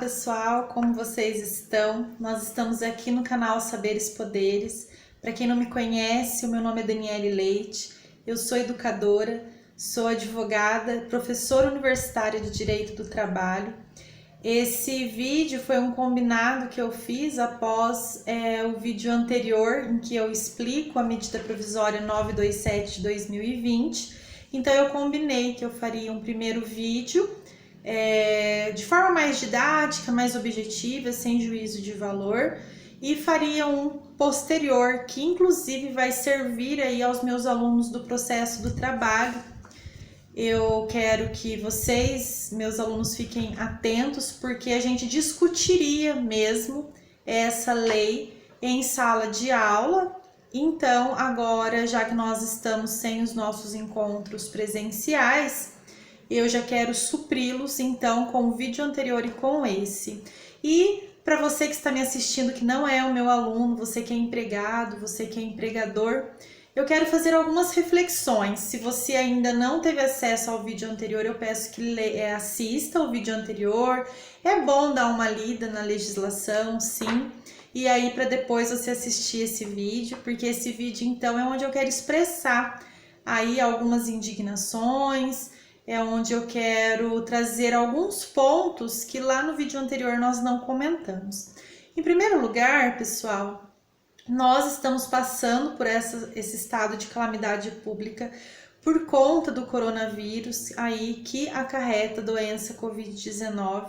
pessoal, como vocês estão? Nós estamos aqui no canal Saberes Poderes. Para quem não me conhece, o meu nome é Daniele Leite, eu sou educadora, sou advogada, professora universitária de Direito do Trabalho. Esse vídeo foi um combinado que eu fiz após o vídeo anterior, em que eu explico a medida provisória 927 de 2020. Então eu combinei que eu faria um primeiro vídeo de forma mais didática, mais objetiva, sem juízo de valor, e faria um posterior, que inclusive vai servir aí aos meus alunos do processo do trabalho. Eu quero que vocês, meus alunos, fiquem atentos, porque a gente discutiria mesmo essa lei em sala de aula. Então, agora, já que nós estamos sem os nossos encontros presenciais, eu já quero supri-los, então, com o vídeo anterior e com esse. E para você que está me assistindo, que não é o meu aluno, você que é empregado, você que é empregador, eu quero fazer algumas reflexões. Se você ainda não teve acesso ao vídeo anterior, eu peço que assista o vídeo anterior. É bom dar uma lida na legislação, sim. E aí, para depois você assistir esse vídeo, porque esse vídeo, então, é onde eu quero expressar aí algumas indignações, é onde eu quero trazer alguns pontos que lá no vídeo anterior nós não comentamos. Em primeiro lugar, pessoal, nós estamos passando por esse estado de calamidade pública por conta do coronavírus aí que acarreta a doença Covid-19.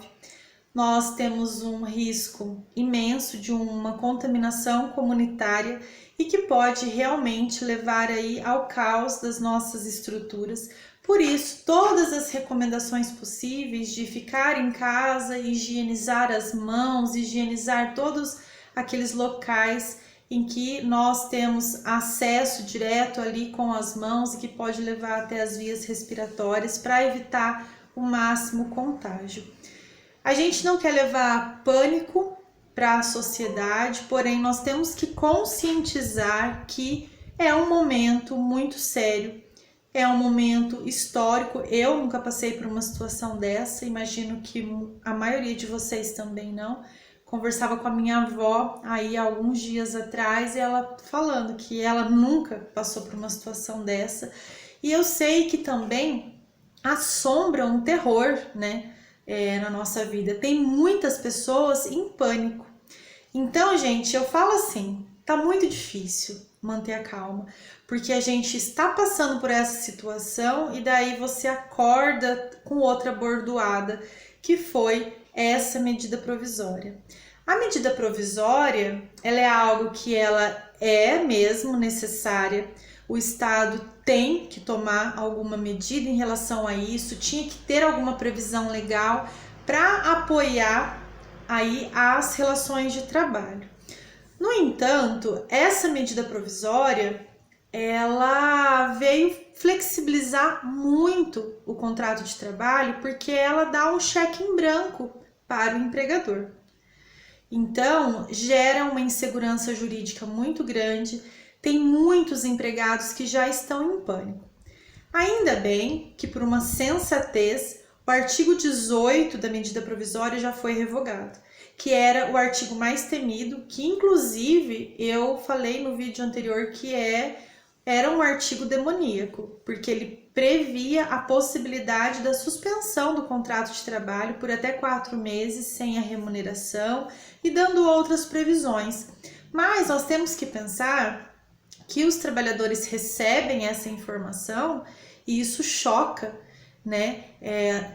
Nós temos um risco imenso de uma contaminação comunitária e que pode realmente levar aí ao caos das nossas estruturas. Por isso, todas as recomendações possíveis de ficar em casa, higienizar as mãos, higienizar todos aqueles locais em que nós temos acesso direto ali com as mãos e que pode levar até as vias respiratórias para evitar o máximo contágio. A gente não quer levar pânico para a sociedade, porém nós temos que conscientizar que é um momento muito sério, é um momento histórico. Eu nunca passei por uma situação dessa, imagino que a maioria de vocês também não. Conversava com a minha avó aí alguns dias atrás e ela falando que ela nunca passou por uma situação dessa. E eu sei que também assombra um terror, né, na nossa vida. Tem muitas pessoas em pânico. Então, gente, eu falo assim, tá muito difícil manter a calma, porque a gente está passando por essa situação e daí você acorda com outra bordoada, que foi essa medida provisória. A medida provisória, ela é algo que ela é mesmo necessária. O Estado tem que tomar alguma medida em relação a isso, tinha que ter alguma previsão legal para apoiar aí as relações de trabalho. No entanto, essa medida provisória, ela veio flexibilizar muito o contrato de trabalho, porque ela dá um cheque em branco para o empregador. Então, gera uma insegurança jurídica muito grande, tem muitos empregados que já estão em pânico. Ainda bem que, por uma sensatez, o artigo 18 da medida provisória já foi revogado, que era o artigo mais temido, que inclusive eu falei no vídeo anterior que era um artigo demoníaco, porque ele previa a possibilidade da suspensão do contrato de trabalho por até 4 meses sem a remuneração e dando outras previsões. Mas nós temos que pensar que os trabalhadores recebem essa informação e isso choca, né?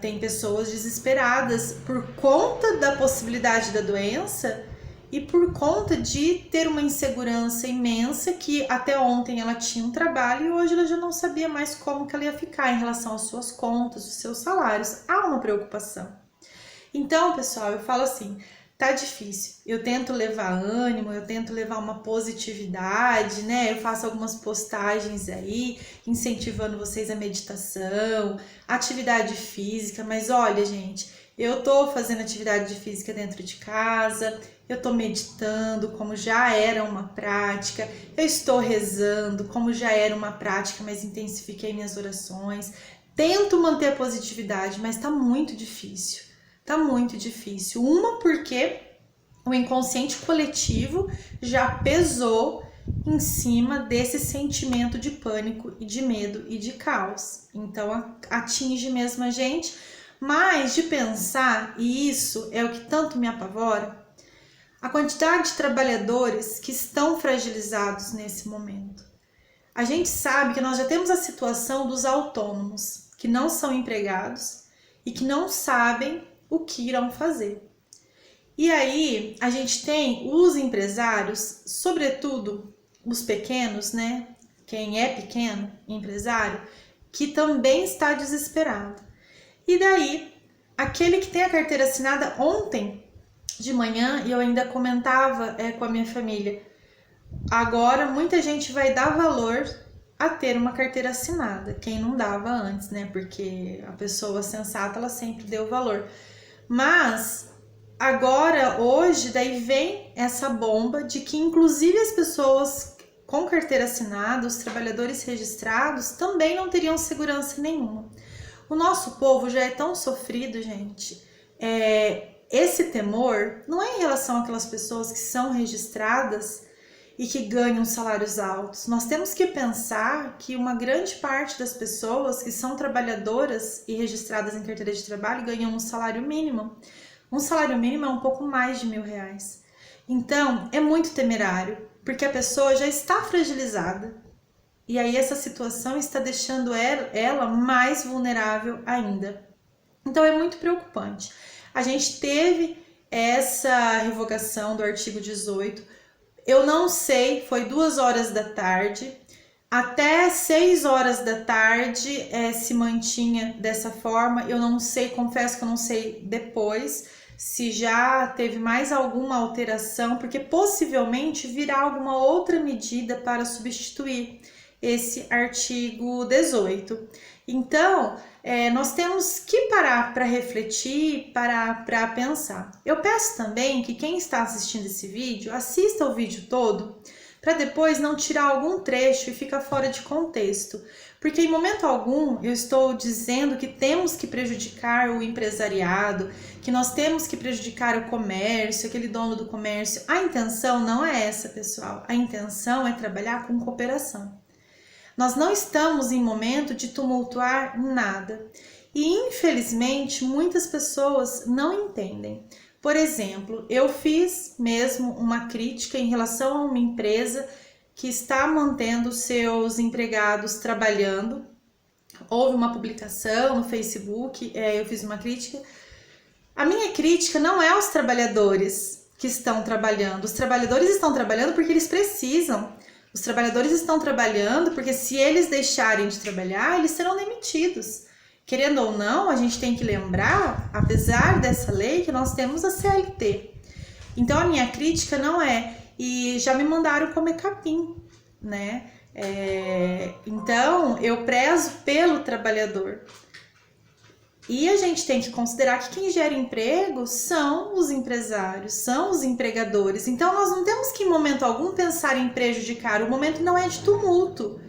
Tem pessoas desesperadas por conta da possibilidade da doença e por conta de ter uma insegurança imensa, que até ontem ela tinha um trabalho e hoje ela já não sabia mais como que ela ia ficar em relação às suas contas, os seus salários. Há uma preocupação. Então, pessoal, eu falo assim, tá difícil. Eu tento levar ânimo, eu tento levar uma positividade, né? Eu faço algumas postagens aí, incentivando vocês a meditação, atividade física, mas olha, gente, eu tô fazendo atividade física dentro de casa, eu tô meditando, como já era uma prática, eu estou rezando, como já era uma prática, mas intensifiquei minhas orações, tento manter a positividade, mas tá muito difícil. tá muito difícil. Uma porque o inconsciente coletivo já pesou em cima desse sentimento de pânico e de medo e de caos. Então atinge mesmo a gente, mas de pensar, e isso é o que tanto me apavora, a quantidade de trabalhadores que estão fragilizados nesse momento. A gente sabe que nós já temos a situação dos autônomos, que não são empregados e que não sabem o que irão fazer. E aí a gente tem os empresários, sobretudo os pequenos, né? Quem é pequeno, empresário, que também está desesperado. E daí, aquele que tem a carteira assinada ontem de manhã, e eu ainda comentava com a minha família, agora muita gente vai dar valor a ter uma carteira assinada, quem não dava antes, né? Porque a pessoa sensata, ela sempre deu valor. Mas agora, hoje, daí vem essa bomba de que inclusive as pessoas com carteira assinada, os trabalhadores registrados, também não teriam segurança nenhuma. O nosso povo já é tão sofrido, gente. Esse temor não é em relação àquelas pessoas que são registradas e que ganham salários altos. Nós temos que pensar que uma grande parte das pessoas que são trabalhadoras e registradas em carteira de trabalho ganham um salário mínimo. Um salário mínimo é um pouco mais de R$1.000. Então, é muito temerário, porque a pessoa já está fragilizada. E aí essa situação está deixando ela mais vulnerável ainda. Então, é muito preocupante. A gente teve essa revogação do artigo 18. Eu não sei, foi 2h da tarde. Até 6h da tarde se mantinha dessa forma. Eu não sei, confesso que eu não sei depois se já teve mais alguma alteração, porque possivelmente virá alguma outra medida para substituir esse artigo 18. Então, nós temos que parar para refletir, parar para pensar. Eu peço também que quem está assistindo esse vídeo, assista o vídeo todo, para depois não tirar algum trecho e ficar fora de contexto. Porque em momento algum eu estou dizendo que temos que prejudicar o empresariado, que nós temos que prejudicar o comércio, aquele dono do comércio. A intenção não é essa, pessoal. A intenção é trabalhar com cooperação. Nós não estamos em momento de tumultuar nada. E infelizmente muitas pessoas não entendem. Por exemplo, eu fiz mesmo uma crítica em relação a uma empresa que está mantendo seus empregados trabalhando. Houve uma publicação no Facebook, eu fiz uma crítica. A minha crítica não é aos trabalhadores que estão trabalhando. Os trabalhadores estão trabalhando porque eles precisam. Os trabalhadores estão trabalhando porque se eles deixarem de trabalhar, eles serão demitidos. Querendo ou não, a gente tem que lembrar, apesar dessa lei, que nós temos a CLT. Então, a minha crítica não é... E já me mandaram comer capim, né? Então, eu prezo pelo trabalhador. E a gente tem que considerar que quem gera emprego são os empresários, são os empregadores. Então, nós não temos que, em momento algum, pensar em prejudicar. O momento não é de tumulto.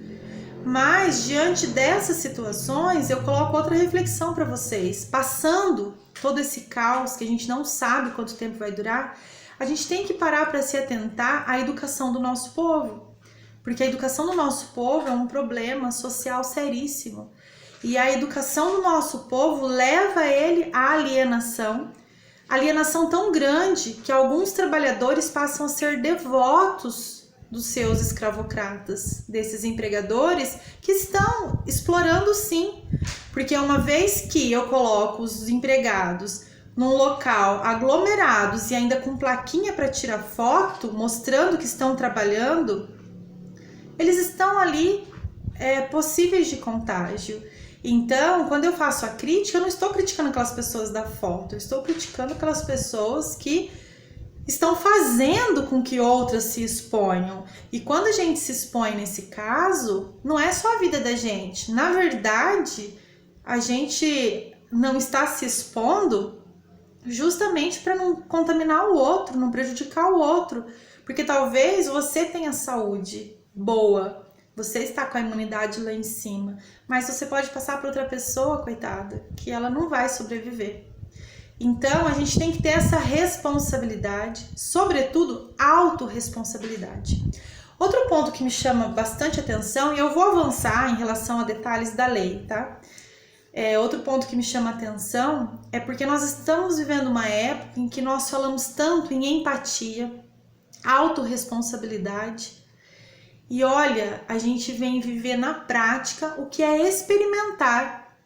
Mas, diante dessas situações, eu coloco outra reflexão para vocês. Passando todo esse caos, que a gente não sabe quanto tempo vai durar, a gente tem que parar para se atentar à educação do nosso povo. Porque a educação do nosso povo é um problema social seríssimo. E a educação do nosso povo leva ele à alienação tão grande que alguns trabalhadores passam a ser devotos dos seus escravocratas, desses empregadores que estão explorando sim. Porque uma vez que eu coloco os empregados num local aglomerados e ainda com plaquinha para tirar foto, mostrando que estão trabalhando, eles estão ali possíveis de contágio. Então, quando eu faço a crítica, eu não estou criticando aquelas pessoas da foto, eu estou criticando aquelas pessoas que estão fazendo com que outras se exponham. E quando a gente se expõe nesse caso, não é só a vida da gente. Na verdade, a gente não está se expondo justamente para não contaminar o outro, não prejudicar o outro. Porque talvez você tenha saúde boa, você está com a imunidade lá em cima, mas você pode passar para outra pessoa, coitada, que ela não vai sobreviver. Então, a gente tem que ter essa responsabilidade, sobretudo, autorresponsabilidade. Outro ponto que me chama bastante atenção, e eu vou avançar em relação a detalhes da lei, tá? Outro ponto que me chama atenção é porque nós estamos vivendo uma época em que nós falamos tanto em empatia, autorresponsabilidade, e olha, a gente vem viver na prática o que é experimentar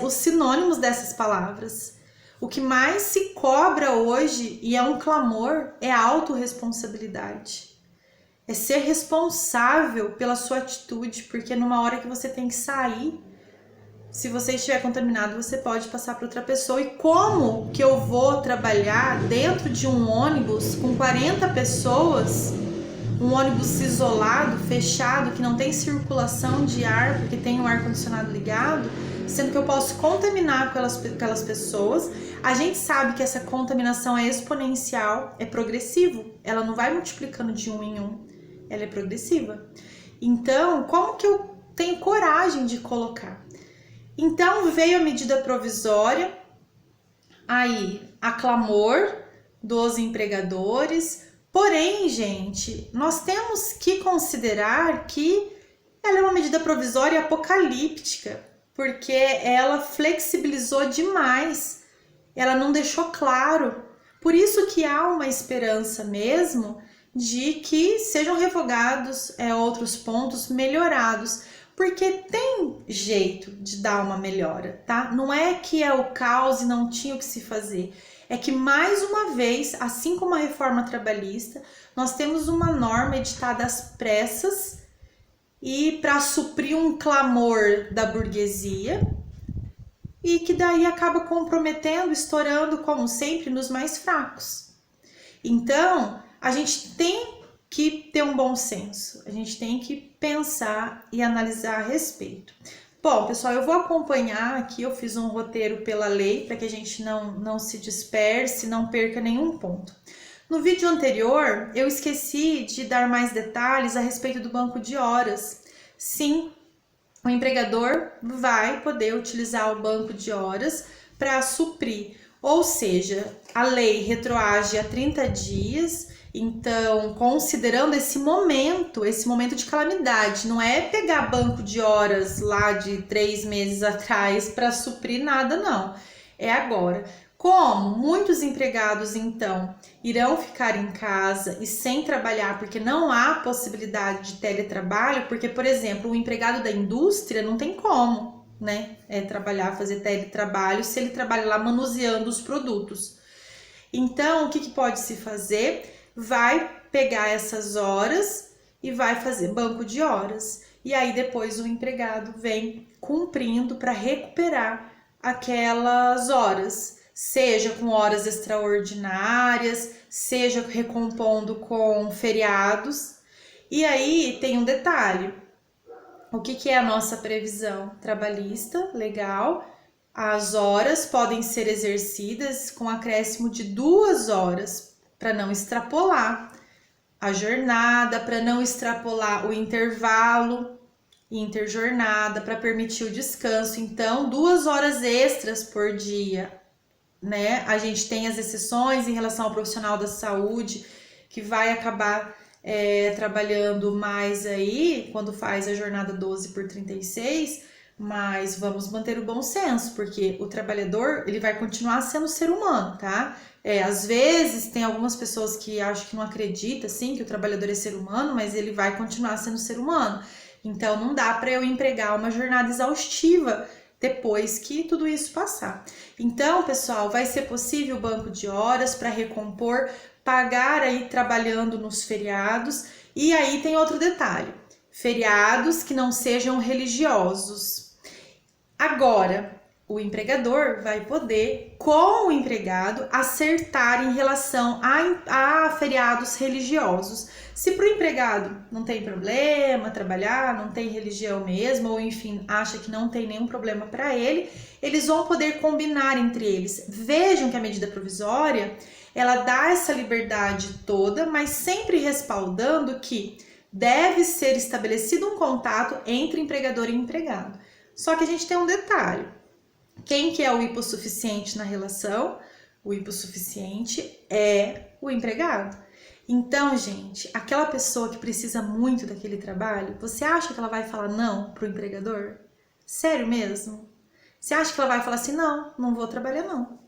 os sinônimos dessas palavras. O que mais se cobra hoje, e é um clamor, é a autorresponsabilidade. É ser responsável pela sua atitude, porque numa hora que você tem que sair, se você estiver contaminado, você pode passar para outra pessoa. E como que eu vou trabalhar dentro de um ônibus com 40 pessoas, um ônibus isolado, fechado, que não tem circulação de ar, porque tem um ar-condicionado ligado, sendo que eu posso contaminar aquelas pessoas. A gente sabe que essa contaminação é exponencial, é progressivo, ela não vai multiplicando de 1 em 1, ela é progressiva. Então, como que eu tenho coragem de colocar? Então, veio a medida provisória, aí a clamor dos empregadores, porém, gente, nós temos que considerar que ela é uma medida provisória apocalíptica, porque ela flexibilizou demais, ela não deixou claro. Por isso que há uma esperança mesmo de que sejam revogados outros pontos, melhorados, porque tem jeito de dar uma melhora, tá? Não é que é o caos e não tinha o que se fazer. É que, mais uma vez, assim como a reforma trabalhista, nós temos uma norma editada às pressas e para suprir um clamor da burguesia, e que daí acaba comprometendo, estourando, como sempre, nos mais fracos. Então, a gente tem que ter um bom senso, a gente tem que pensar e analisar a respeito. Bom, pessoal, eu vou acompanhar aqui, eu fiz um roteiro pela lei para que a gente não se disperse, não perca nenhum ponto. No vídeo anterior, eu esqueci de dar mais detalhes a respeito do banco de horas. Sim, o empregador vai poder utilizar o banco de horas para suprir, ou seja, a lei retroage a 30 dias, então, considerando esse momento de calamidade, não é pegar banco de horas lá de 3 meses atrás para suprir nada, não, é agora. Como muitos empregados, então, irão ficar em casa e sem trabalhar porque não há possibilidade de teletrabalho, porque, por exemplo, o empregado da indústria não tem como, né, trabalhar, fazer teletrabalho se ele trabalha lá manuseando os produtos. Então, o que pode se fazer? Vai pegar essas horas e vai fazer banco de horas. E aí depois o empregado vem cumprindo para recuperar aquelas horas, seja com horas extraordinárias, seja recompondo com feriados. E aí tem um detalhe, o que é a nossa previsão trabalhista legal? As horas podem ser exercidas com acréscimo de 2 horas, para não extrapolar a jornada, para não extrapolar o intervalo interjornada, para permitir o descanso. Então, 2 horas extras por dia, né? A gente tem as exceções em relação ao profissional da saúde, que vai acabar trabalhando mais aí, quando faz a jornada 12 por 36, mas vamos manter o bom senso, porque o trabalhador, ele vai continuar sendo ser humano, tá? Às vezes tem algumas pessoas que acham que não acreditam, assim, que o trabalhador é ser humano, mas ele vai continuar sendo ser humano. Então, não dá para eu empregar uma jornada exaustiva depois que tudo isso passar. Então, pessoal, vai ser possível o banco de horas para recompor, pagar aí trabalhando nos feriados. E aí tem outro detalhe, feriados que não sejam religiosos. Agora, o empregador vai poder, com o empregado, acertar em relação a feriados religiosos. Se para o empregado não tem problema trabalhar, não tem religião mesmo, ou enfim, acha que não tem nenhum problema para ele, eles vão poder combinar entre eles. Vejam que a medida provisória, ela dá essa liberdade toda, mas sempre respaldando que deve ser estabelecido um contato entre empregador e empregado. Só que a gente tem um detalhe. Quem que é o hipossuficiente na relação? O hipossuficiente é o empregado. Então, gente, aquela pessoa que precisa muito daquele trabalho, você acha que ela vai falar não pro empregador? Sério mesmo? Você acha que ela vai falar assim, não, não vou trabalhar não?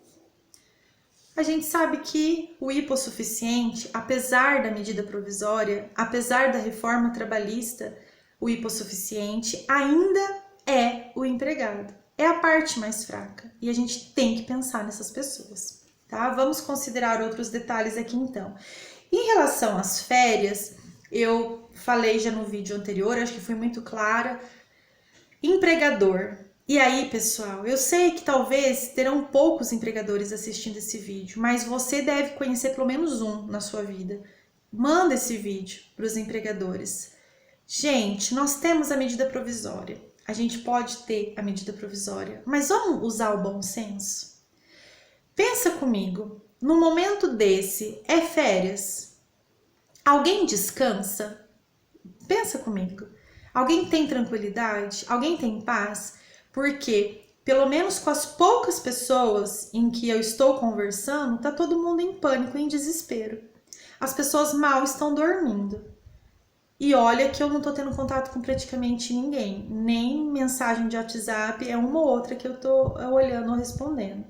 A gente sabe que o hipossuficiente, apesar da medida provisória, apesar da reforma trabalhista, o hipossuficiente ainda é o empregado. É a parte mais fraca e a gente tem que pensar nessas pessoas, tá? Vamos considerar outros detalhes aqui então. Em relação às férias, eu falei já no vídeo anterior, acho que fui muito clara. Empregador. E aí, pessoal, eu sei que talvez terão poucos empregadores assistindo esse vídeo, mas você deve conhecer pelo menos um na sua vida. Manda esse vídeo para os empregadores. Gente, nós temos a medida provisória. A gente pode ter a medida provisória, mas vamos usar o bom senso? Pensa comigo, no momento desse, é férias? Alguém descansa? Pensa comigo. Alguém tem tranquilidade? Alguém tem paz? Porque, pelo menos com as poucas pessoas em que eu estou conversando, tá todo mundo em pânico e em desespero. As pessoas mal estão dormindo. E olha que eu não tô tendo contato com praticamente ninguém. Nem mensagem de WhatsApp, é uma ou outra que eu tô olhando ou respondendo.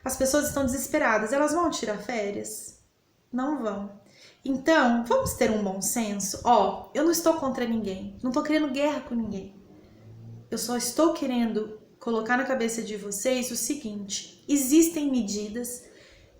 As pessoas estão desesperadas. Elas vão tirar férias? Não vão. Então, vamos ter um bom senso? Ó, eu não estou contra ninguém. Não tô querendo guerra com ninguém. Eu só estou querendo colocar na cabeça de vocês o seguinte: existem medidas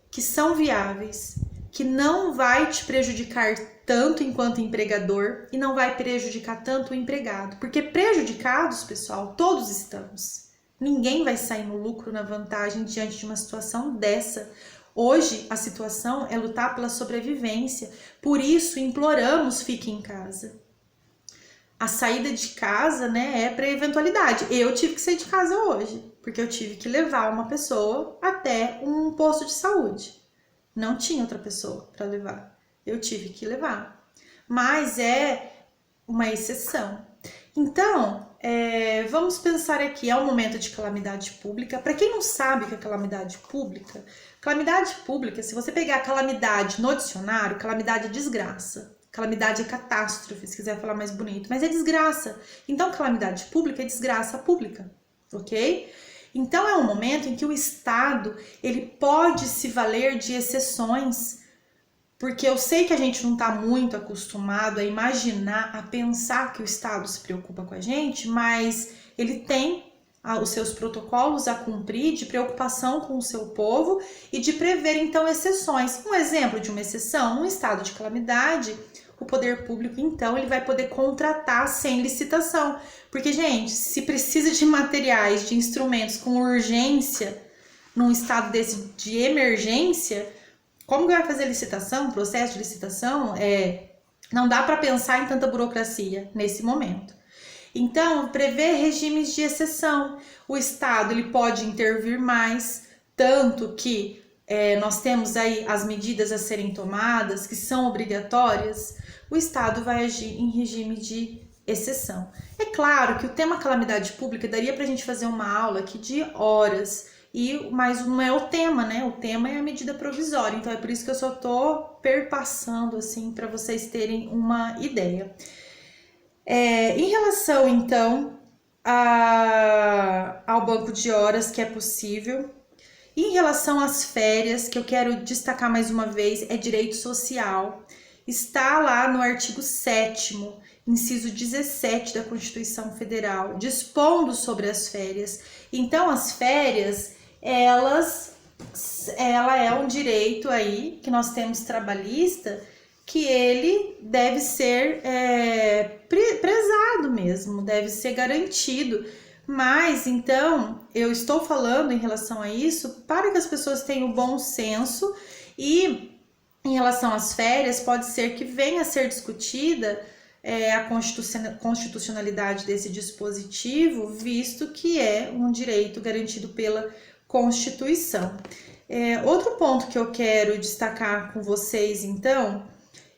que são viáveis, que não vai te prejudicar tanto enquanto empregador e não vai prejudicar tanto o empregado. Porque prejudicados, pessoal, todos estamos. Ninguém vai sair no lucro, na vantagem diante de uma situação dessa. Hoje, a situação é lutar pela sobrevivência. Por isso, imploramos, fique em casa. A saída de casa, né, é para eventualidade. Eu tive que sair de casa hoje, porque eu tive que levar uma pessoa até um posto de saúde. Não tinha outra pessoa para levar. Eu tive que levar. Mas é uma exceção. Então, vamos pensar aqui, é um momento de calamidade pública. Para quem não sabe o que é calamidade pública, se você pegar a calamidade no dicionário, calamidade é desgraça. Calamidade é catástrofe, se quiser falar mais bonito, mas é desgraça. Então, calamidade pública é desgraça pública, ok? Então, é um momento em que o Estado, ele pode se valer de exceções, porque eu sei que a gente não está muito acostumado a imaginar, a pensar que o Estado se preocupa com a gente, mas ele tem os seus protocolos a cumprir de preocupação com o seu povo e de prever, então, exceções. Um exemplo de uma exceção, um estado de calamidade, o poder público, então, ele vai poder contratar sem licitação. Porque, gente, se precisa de materiais, de instrumentos com urgência, num estado desse de emergência, como que vai fazer licitação, processo de licitação? Não dá para pensar em tanta burocracia nesse momento. Então, prever regimes de exceção. O Estado ele pode intervir mais, tanto que nós temos aí as medidas a serem tomadas, que são obrigatórias, o Estado vai agir em regime de exceção. É claro que o tema calamidade pública daria para a gente fazer uma aula aqui de horas, mas não é o tema, né? O tema é a medida provisória, então é por isso que eu só tô perpassando assim para vocês terem uma ideia. Em relação, então, ao banco de horas que é possível, em relação às férias, que eu quero destacar mais uma vez, é direito social. Está lá no artigo 7º, inciso 17 da Constituição Federal, dispondo sobre as férias. Então, as férias, ela é um direito aí que nós temos trabalhista, que ele deve ser prezado mesmo, deve ser garantido. Mas, então, eu estou falando em relação a isso para que as pessoas tenham bom senso e, em relação às férias, pode ser que venha a ser discutida a constitucionalidade desse dispositivo, visto que é um direito garantido pela Constituição. Outro ponto que eu quero destacar com vocês, então,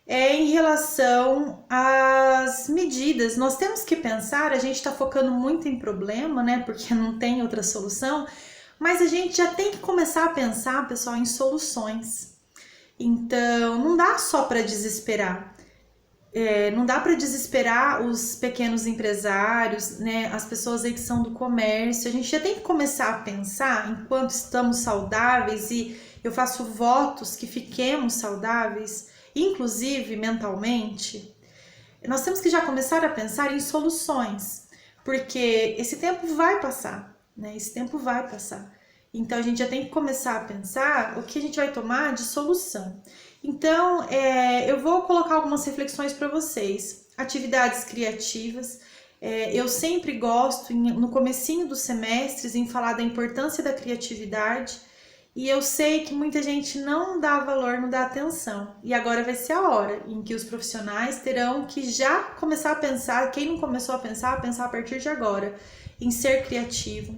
é em relação às medidas. Nós temos que pensar, a gente está focando muito em problema, né? Porque não tem outra solução, mas a gente já tem que começar a pensar, pessoal, em soluções. Então, não dá só para desesperar. Não dá para desesperar os pequenos empresários, né, as pessoas aí que são do comércio. A gente já tem que começar a pensar, enquanto estamos saudáveis, e eu faço votos que fiquemos saudáveis, inclusive mentalmente, nós temos que já começar a pensar em soluções, porque esse tempo vai passar, né? Esse tempo vai passar. Então a gente já tem que começar a pensar o que a gente vai tomar de solução. Então eu vou colocar algumas reflexões para vocês. Atividades criativas. Eu sempre gosto, no comecinho dos semestres, em falar da importância da criatividade. E eu sei que muita gente não dá valor, não dá atenção. E agora vai ser a hora em que os profissionais terão que já começar a pensar, quem não começou a pensar a partir de agora, em ser criativo.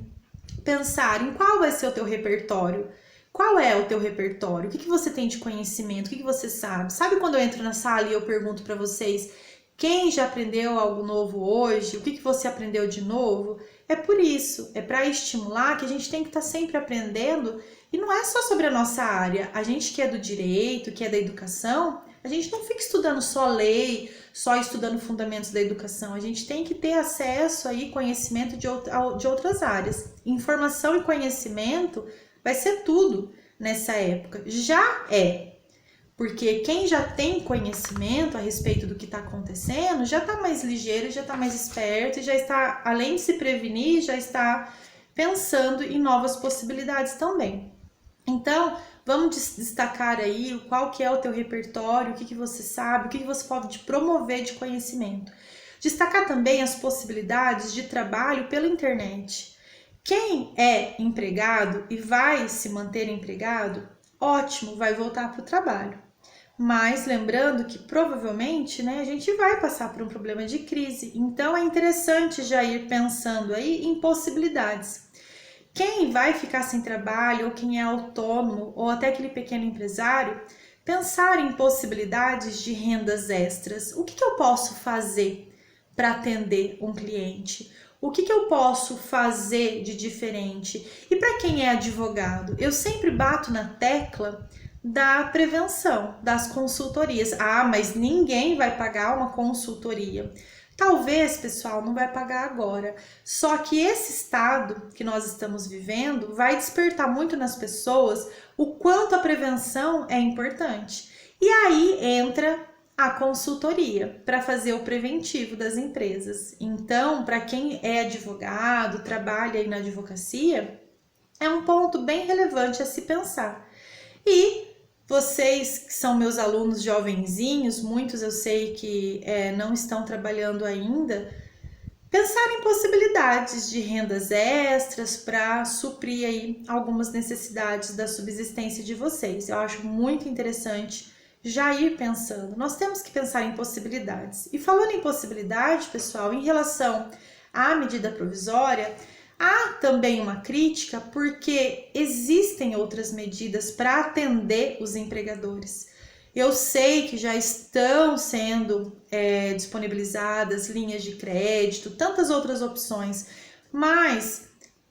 Pensar em qual vai ser o teu repertório. Qual é o teu repertório? O que você tem de conhecimento? O que você sabe? Sabe quando eu entro na sala e eu pergunto para vocês quem já aprendeu algo novo hoje? O que você aprendeu de novo? É por isso, é para estimular que a gente tem que estar sempre aprendendo. E não é só sobre a nossa área. A gente que é do direito, que é da educação, a gente não fica estudando só lei, só estudando fundamentos da educação. A gente tem que ter acesso aí, conhecimento de outras áreas. Informação e conhecimento vai ser tudo nessa época. Já é. Porque quem já tem conhecimento a respeito do que está acontecendo, já está mais ligeiro, já está mais esperto, e já está, além de se prevenir, já está pensando em novas possibilidades também. Então, vamos destacar aí qual que é o teu repertório, o que você sabe, o que você pode promover de conhecimento. Destacar também as possibilidades de trabalho pela internet. Quem é empregado e vai se manter empregado, ótimo, vai voltar para o trabalho. Mas lembrando que provavelmente, né, a gente vai passar por um problema de crise. Então, é interessante já ir pensando aí em possibilidades. Quem vai ficar sem trabalho, ou quem é autônomo, ou até aquele pequeno empresário, pensar em possibilidades de rendas extras. O que eu posso fazer para atender um cliente? O que eu posso fazer de diferente? E para quem é advogado, eu sempre bato na tecla da prevenção, das consultorias. Ah, mas ninguém vai pagar uma consultoria. Talvez, pessoal, não vai pagar agora. Só que esse estado que nós estamos vivendo vai despertar muito nas pessoas o quanto a prevenção é importante. E aí entra a consultoria para fazer o preventivo das empresas. Então, para quem é advogado, trabalha aí na advocacia, é um ponto bem relevante a se pensar. E vocês que são meus alunos jovenzinhos, muitos eu sei que não estão trabalhando ainda, pensar em possibilidades de rendas extras para suprir aí algumas necessidades da subsistência de vocês. Eu acho muito interessante já ir pensando. Nós temos que pensar em possibilidades. E falando em possibilidade, pessoal, em relação à medida provisória, há também uma crítica porque existem outras medidas para atender os empregadores. Eu sei que já estão sendo disponibilizadas linhas de crédito, tantas outras opções, mas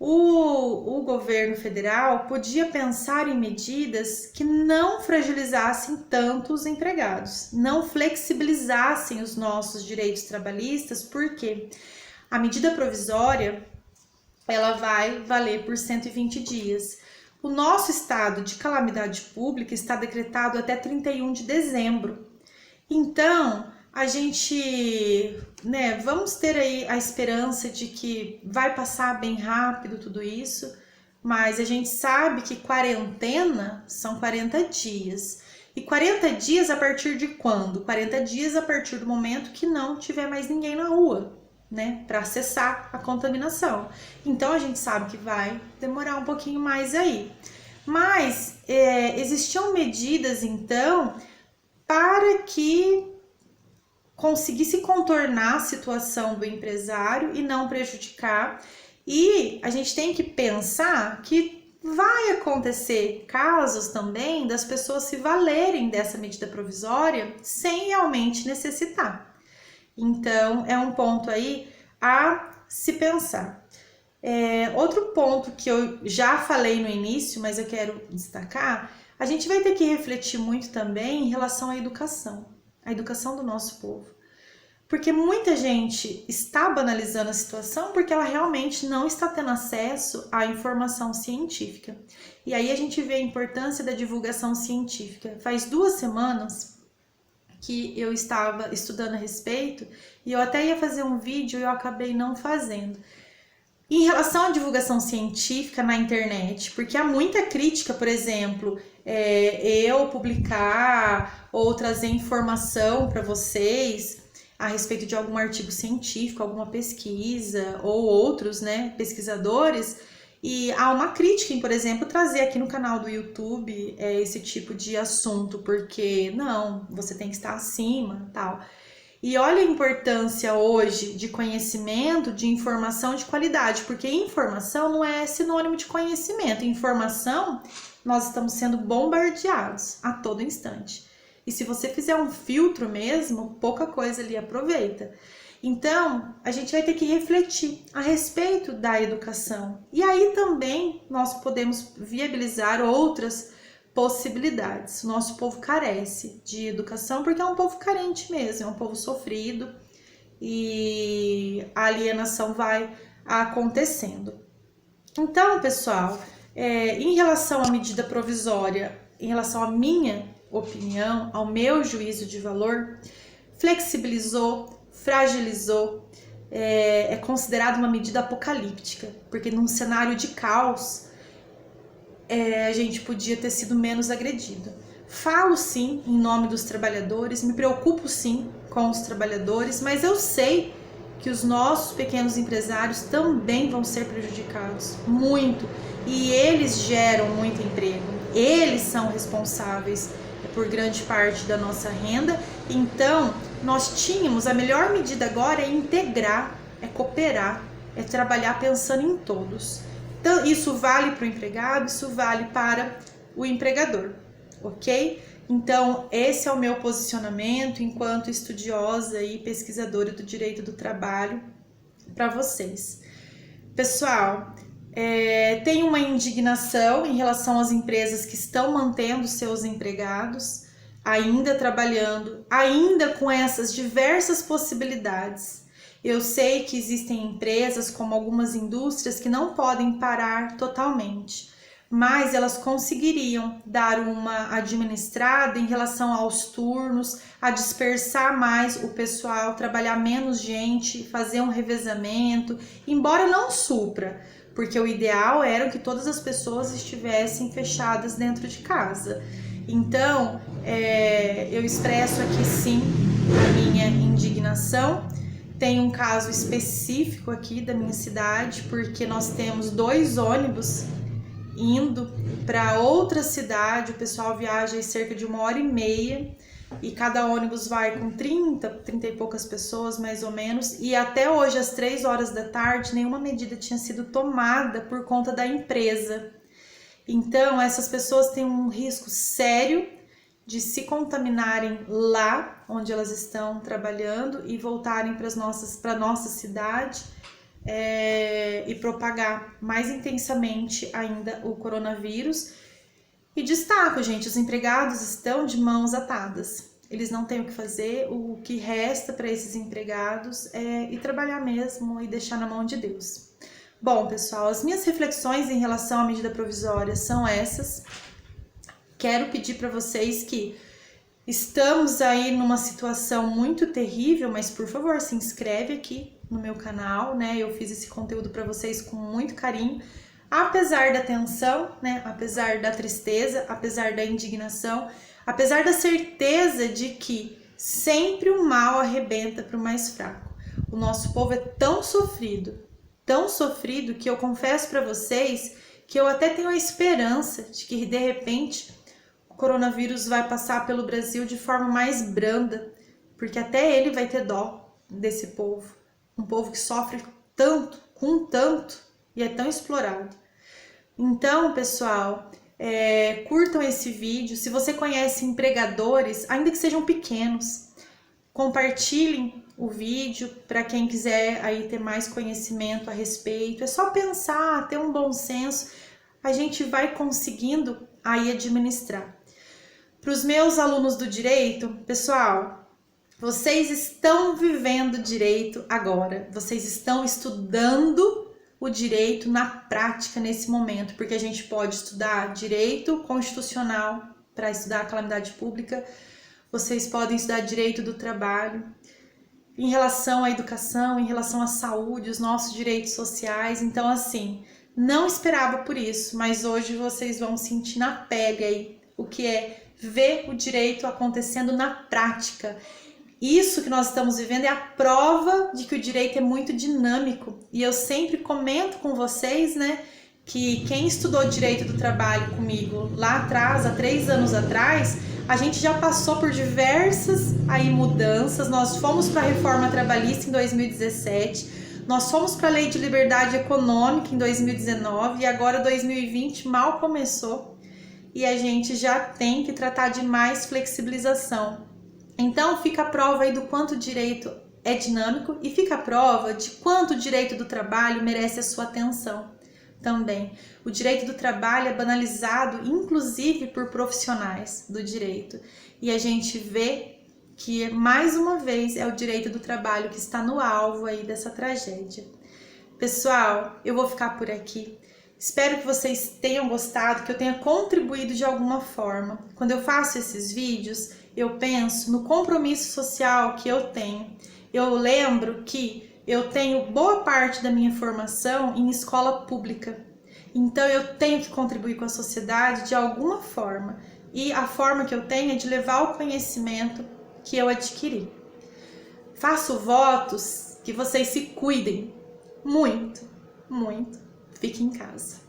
o governo federal podia pensar em medidas que não fragilizassem tanto os empregados, não flexibilizassem os nossos direitos trabalhistas, porque a medida provisória ela vai valer por 120 dias. O nosso estado de calamidade pública está decretado até 31 de dezembro. Então, a gente, vamos ter aí a esperança de que vai passar bem rápido tudo isso, mas a gente sabe que quarentena são 40 dias. E 40 dias a partir de quando? 40 dias a partir do momento que não tiver mais ninguém na rua, para cessar a contaminação. Então a gente sabe que vai demorar um pouquinho mais aí. Mas existiam medidas então para que conseguisse contornar a situação do empresário e não prejudicar. E a gente tem que pensar que vai acontecer casos também das pessoas se valerem dessa medida provisória sem realmente necessitar. Então, é um ponto aí a se pensar. Outro ponto que eu já falei no início, mas eu quero destacar, a gente vai ter que refletir muito também em relação à educação do nosso povo. Porque muita gente está banalizando a situação porque ela realmente não está tendo acesso à informação científica. E aí a gente vê a importância da divulgação científica. Faz 2 semanas que eu estava estudando a respeito e eu até ia fazer um vídeo e eu acabei não fazendo. Em relação à divulgação científica na internet, porque há muita crítica, por exemplo, eu publicar ou trazer informação para vocês a respeito de algum artigo científico, alguma pesquisa ou outros, né, pesquisadores, e há uma crítica em, por exemplo, trazer aqui no canal do YouTube esse tipo de assunto, porque não, você tem que estar acima, tal. E olha a importância hoje de conhecimento, de informação de qualidade, porque informação não é sinônimo de conhecimento. Informação, nós estamos sendo bombardeados a todo instante. E se você fizer um filtro mesmo, pouca coisa ali aproveita. Então, a gente vai ter que refletir a respeito da educação. E aí também nós podemos viabilizar outras possibilidades. O nosso povo carece de educação porque é um povo carente mesmo, é um povo sofrido e a alienação vai acontecendo. Então, pessoal, em relação à medida provisória, em relação à minha opinião, ao meu juízo de valor, flexibilizou, fragilizou, é considerado uma medida apocalíptica, porque num cenário de caos, a gente podia ter sido menos agredido. Falo sim em nome dos trabalhadores, me preocupo sim com os trabalhadores, mas eu sei que os nossos pequenos empresários também vão ser prejudicados, muito, e eles geram muito emprego, eles são responsáveis por grande parte da nossa renda. Então, nós tínhamos, a melhor medida agora é integrar, é cooperar, é trabalhar pensando em todos. Então, isso vale para o empregado, isso vale para o empregador, ok? Então, esse é o meu posicionamento enquanto estudiosa e pesquisadora do direito do trabalho para vocês. Pessoal, tem uma indignação em relação às empresas que estão mantendo seus empregados, ainda trabalhando, ainda com essas diversas possibilidades. Eu sei que existem empresas, como algumas indústrias, que não podem parar totalmente, mas elas conseguiriam dar uma administrada em relação aos turnos, a dispersar mais o pessoal, trabalhar menos gente, fazer um revezamento, embora não supra, porque o ideal era que todas as pessoas estivessem fechadas dentro de casa. Então, eu expresso aqui sim a minha indignação. Tem um caso específico aqui da minha cidade, porque nós temos 2 ônibus indo para outra cidade, o pessoal viaja em cerca de 1h30 e cada ônibus vai com 30 e poucas pessoas mais ou menos, e até hoje às 3 horas da tarde nenhuma medida tinha sido tomada por conta da empresa. Então essas pessoas têm um risco sério de se contaminarem lá onde elas estão trabalhando e voltarem para a nossa cidade e propagar mais intensamente ainda o coronavírus. E destaco, gente, os empregados estão de mãos atadas. Eles não têm o que fazer, o que resta para esses empregados é ir trabalhar mesmo e deixar na mão de Deus. Bom, pessoal, as minhas reflexões em relação à medida provisória são essas. Quero pedir para vocês que estamos aí numa situação muito terrível, mas por favor, se inscreve aqui no meu canal, né? Eu fiz esse conteúdo para vocês com muito carinho, apesar da tensão, né? Apesar da tristeza, apesar da indignação, apesar da certeza de que sempre o mal arrebenta para o mais fraco. O nosso povo é tão sofrido que eu confesso para vocês que eu até tenho a esperança de que de repente o coronavírus vai passar pelo Brasil de forma mais branda, porque até ele vai ter dó desse povo, um povo que sofre tanto, com tanto, e é tão explorado. Então, pessoal, curtam esse vídeo. Se você conhece empregadores, ainda que sejam pequenos, Compartilhem o vídeo para quem quiser aí ter mais conhecimento a respeito. É só pensar, ter um bom senso, a gente vai conseguindo aí administrar. Para os meus alunos do direito, pessoal, vocês estão vivendo direito agora, vocês estão estudando o direito na prática nesse momento, porque a gente pode estudar direito constitucional para estudar a calamidade pública, vocês podem estudar direito do trabalho, em relação à educação, em relação à saúde, os nossos direitos sociais. Então, assim, não esperava por isso, mas hoje vocês vão sentir na pele aí o que é ver o direito acontecendo na prática. Isso que nós estamos vivendo é a prova de que o direito é muito dinâmico. E eu sempre comento com vocês, né, que quem estudou direito do trabalho comigo lá atrás, há 3 anos atrás, a gente já passou por diversas aí mudanças. Nós fomos para a reforma trabalhista em 2017, nós fomos para a lei de liberdade econômica em 2019 e agora 2020 mal começou e a gente já tem que tratar de mais flexibilização. Então fica a prova aí do quanto o direito é dinâmico e fica a prova de quanto o direito do trabalho merece a sua atenção também. O direito do trabalho é banalizado, inclusive por profissionais do direito. E a gente vê que, mais uma vez, é o direito do trabalho que está no alvo aí dessa tragédia. Pessoal, eu vou ficar por aqui. Espero que vocês tenham gostado, que eu tenha contribuído de alguma forma. Quando eu faço esses vídeos, eu penso no compromisso social que eu tenho. Eu lembro que eu tenho boa parte da minha formação em escola pública. Então eu tenho que contribuir com a sociedade de alguma forma. E a forma que eu tenho é de levar o conhecimento que eu adquiri. Faço votos que vocês se cuidem muito, muito. Fiquem em casa.